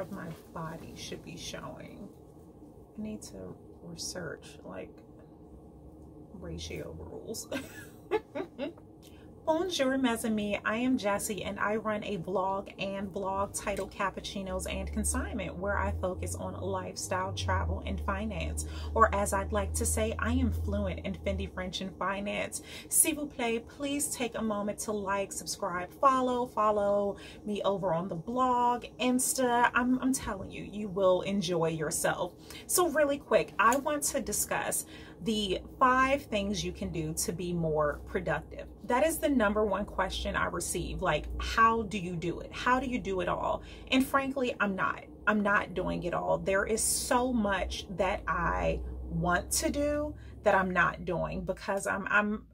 of my body should be showing. I need to research like ratio rules. Bonjour, mes amis. I am Jessie and I run a vlog and blog titled Cappuccinos and Consignment, where I focus on lifestyle, travel, and finance. Or as I'd like to say, I am fluent in Fendi French and finance. S'il vous plaît, please take a moment to like, subscribe, follow me over on the blog, Insta. I'm telling you, you will enjoy yourself. So really quick, I want to discuss the 5 things you can do to be more productive. That is the #1 question I receive. Like, how do you do it? How do you do it all? And frankly, I'm not doing it all. There is so much that I want to do that I'm not doing because I'm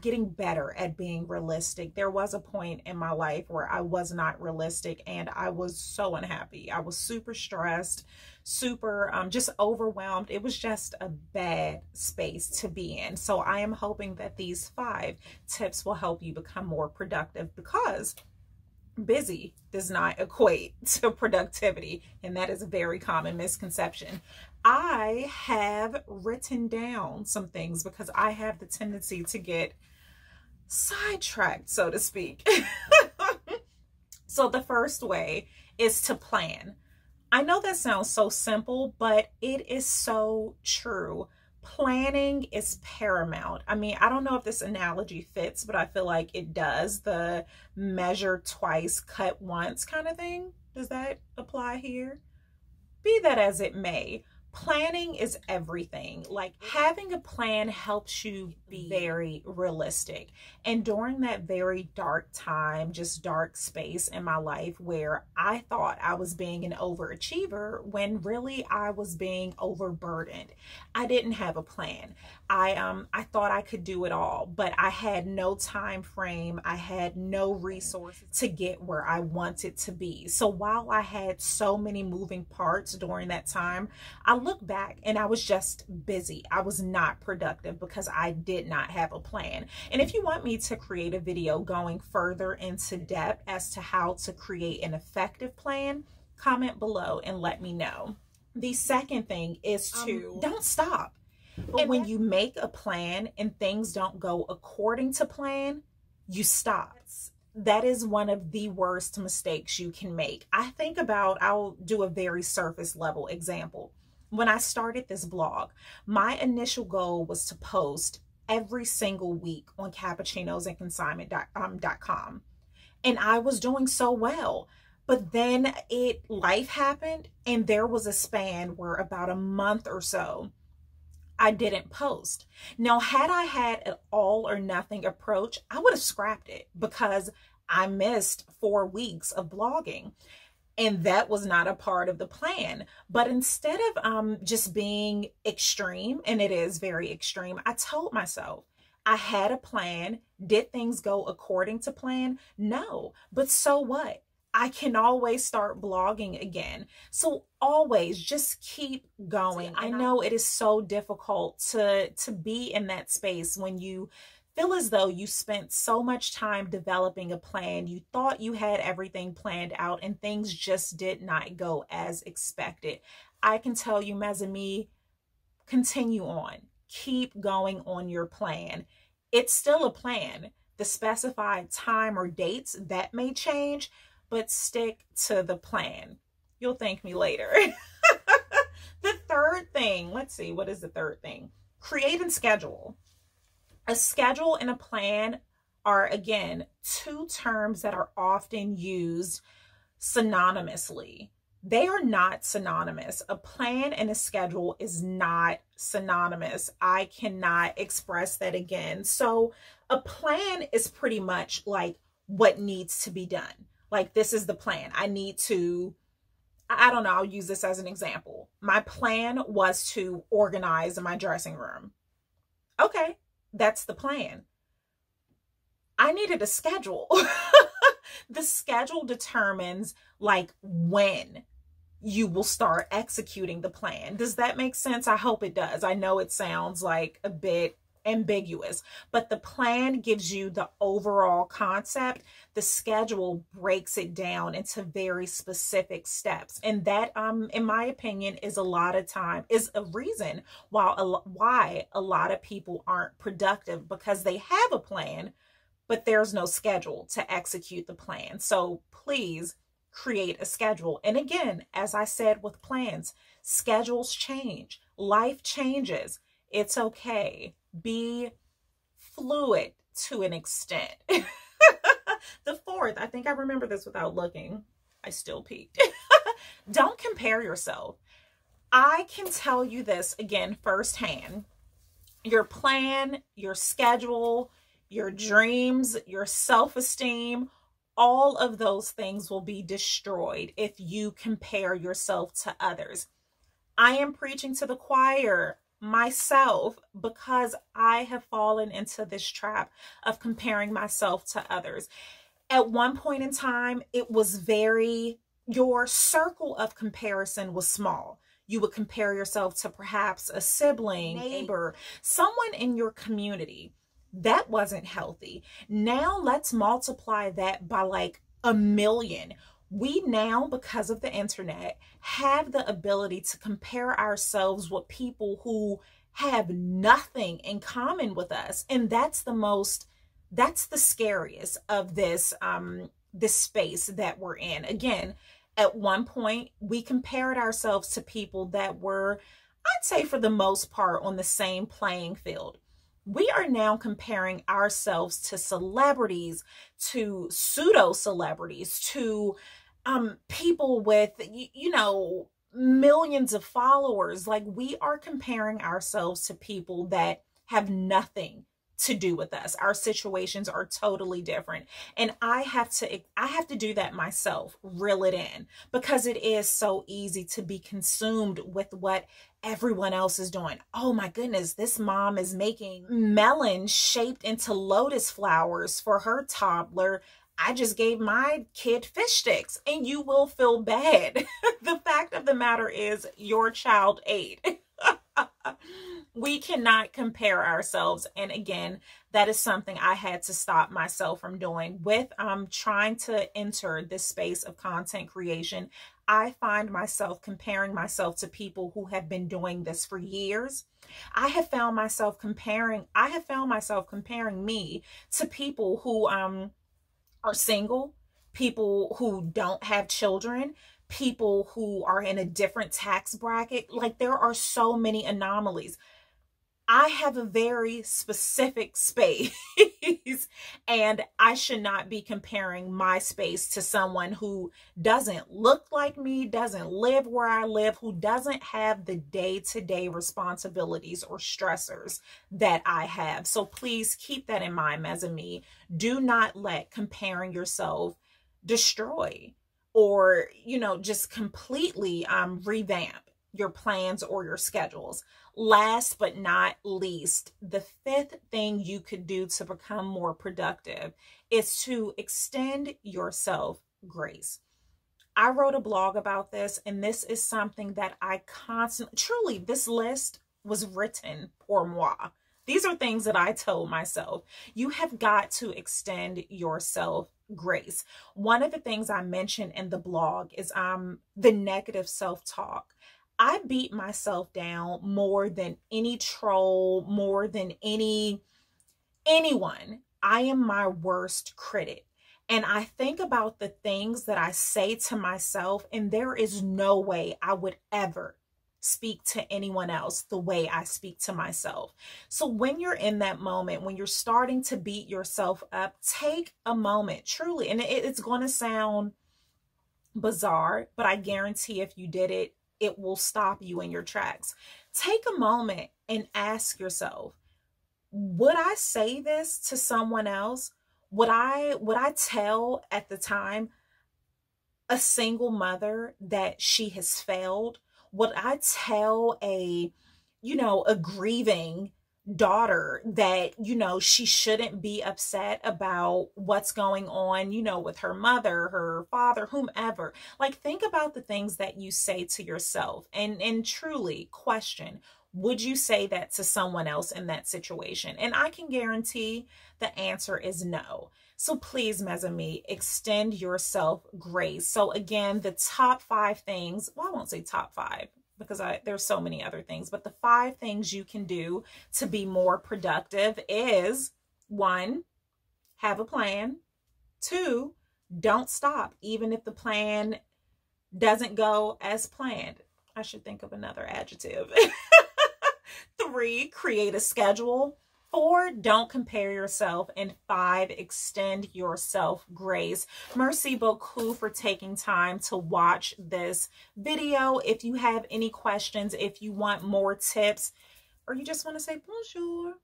getting better at being realistic. There was a point in my life where I was not realistic and I was so unhappy. I was super stressed, super just overwhelmed. It was just a bad space to be in. So I am hoping that these 5 tips will help you become more productive, because busy does not equate to productivity, and that is a very common misconception. I have written down some things because I have the tendency to get sidetracked, so to speak. So the first way is to plan. I know that sounds so simple, but it is so true. Planning is paramount. I mean, I don't know if this analogy fits, but I feel like it does. The measure twice, cut once kind of thing. Does that apply here? Be that as it may, planning is everything. Like, having a plan helps you be very realistic. And during that very dark time, just dark space in my life where I thought I was being an overachiever when really I was being overburdened, I didn't have a plan. I thought I could do it all, but I had no time frame. I had no resources to get where I wanted to be. So while I had so many moving parts during that time, I look back and I was just busy. I was not productive because I did not have a plan. And if you want me to create a video going further into depth as to how to create an effective plan, comment below and let me know. The second thing is to don't stop. But when you make a plan and things don't go according to plan, you stop. That is one of the worst mistakes you can make. I'll do a very surface level example. When I started this blog, my initial goal was to post every single week on cappuccinosandconsignment.com. And I was doing so well. But then life happened, and there was a span where about a month or so, I didn't post. Now, had I had an all or nothing approach, I would have scrapped it because I missed 4 weeks of blogging. And that was not a part of the plan. But instead of just being extreme, and it is very extreme, I told myself I had a plan. Did things go according to plan? No. But so what? I can always start blogging again. So always just keep going. I know it is so difficult to be in that space when you feel as though you spent so much time developing a plan. You thought you had everything planned out and things just did not go as expected. I can tell you, mes amis, continue on. Keep going on your plan. It's still a plan. The specified time or dates, that may change, but stick to the plan. You'll thank me later. The third thing, let's see, what is the third thing? Create and schedule. A schedule and a plan are, again, 2 terms that are often used synonymously. They are not synonymous. A plan and a schedule is not synonymous. I cannot express that again. So a plan is pretty much like what needs to be done. Like, this is the plan. I don't know, I'll use this as an example. My plan was to organize my dressing room. Okay, that's the plan. I needed a schedule. The schedule determines like when you will start executing the plan. Does that make sense? I hope it does. I know it sounds like a bit ambiguous, but the plan gives you the overall concept. The schedule breaks it down into very specific steps, and that in my opinion is a lot of time is a reason why a lot of people aren't productive, because they have a plan but there's no schedule to execute the plan. So please create a schedule. And again, as I said with plans, schedules change, life changes. It's okay. Be fluid to an extent. The fourth, I think I remember this without looking. I still peeked. Don't compare yourself. I can tell you this again firsthand. Your plan, your schedule, your dreams, your self-esteem, all of those things will be destroyed if you compare yourself to others. I am preaching to the choir myself, because I have fallen into this trap of comparing myself to others. At one point in time, it was your circle of comparison was small. You would compare yourself to perhaps a sibling, neighbor, someone in your community. That wasn't healthy. Now let's multiply that by like 1,000,000. We now, because of the internet, have the ability to compare ourselves with people who have nothing in common with us. And that's the scariest of this space that we're in. Again, at one point, we compared ourselves to people that were, I'd say for the most part, on the same playing field. We are now comparing ourselves to celebrities, to pseudo celebrities, to people with, millions of followers. Like, we are comparing ourselves to people that have nothing to do with us. Our situations are totally different. And I have to do that myself, reel it in, because it is so easy to be consumed with what everyone else is doing. Oh my goodness, this mom is making melons shaped into lotus flowers for her toddler. I just gave my kid fish sticks, and you will feel bad. The fact of the matter is your child ate. We cannot compare ourselves. And again, that is something I had to stop myself from doing with trying to enter this space of content creation. I find myself comparing myself to people who have been doing this for years. I have found myself comparing me to people who are single, people who don't have children, people who are in a different tax bracket. Like, there are so many anomalies. I have a very specific space and I should not be comparing my space to someone who doesn't look like me, doesn't live where I live, who doesn't have the day-to-day responsibilities or stressors that I have. So please keep that in mind, Mes-Amis. Do not let comparing yourself destroy or, just completely revamp your plans or your schedules. Last but not least, the fifth thing you could do to become more productive is to extend yourself grace. I wrote a blog about this, and this is something that I truly, this list was written pour moi. These are things that I told myself. You have got to extend yourself grace. One of the things I mentioned in the blog is the negative self-talk. I beat myself down more than any troll, more than anyone. I am my worst critic. And I think about the things that I say to myself, and there is no way I would ever speak to anyone else the way I speak to myself. So when you're in that moment, when you're starting to beat yourself up, take a moment, truly. And it's going to sound bizarre, but I guarantee if you did it, it will stop you in your tracks. Take a moment and ask yourself, would I say this to someone else? Would I tell at the time a single mother that she has failed? Would I tell a grieving daughter that, she shouldn't be upset about what's going on, with her mother, her father, whomever. Like, think about the things that you say to yourself and truly question, would you say that to someone else in that situation? And I can guarantee the answer is no. So please, mes amis, extend yourself grace. So again, the top 5 things, well, I won't say top 5 because there's so many other things, but the 5 things you can do to be more productive is 1, have a plan. 2, don't stop, even if the plan doesn't go as planned. I should think of another adjective. 3, create a schedule. 4, don't compare yourself. And 5, extend yourself grace. Merci beaucoup for taking time to watch this video. If you have any questions, if you want more tips, or you just want to say bonjour,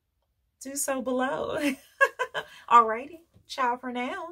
do so below. Alrighty, ciao for now.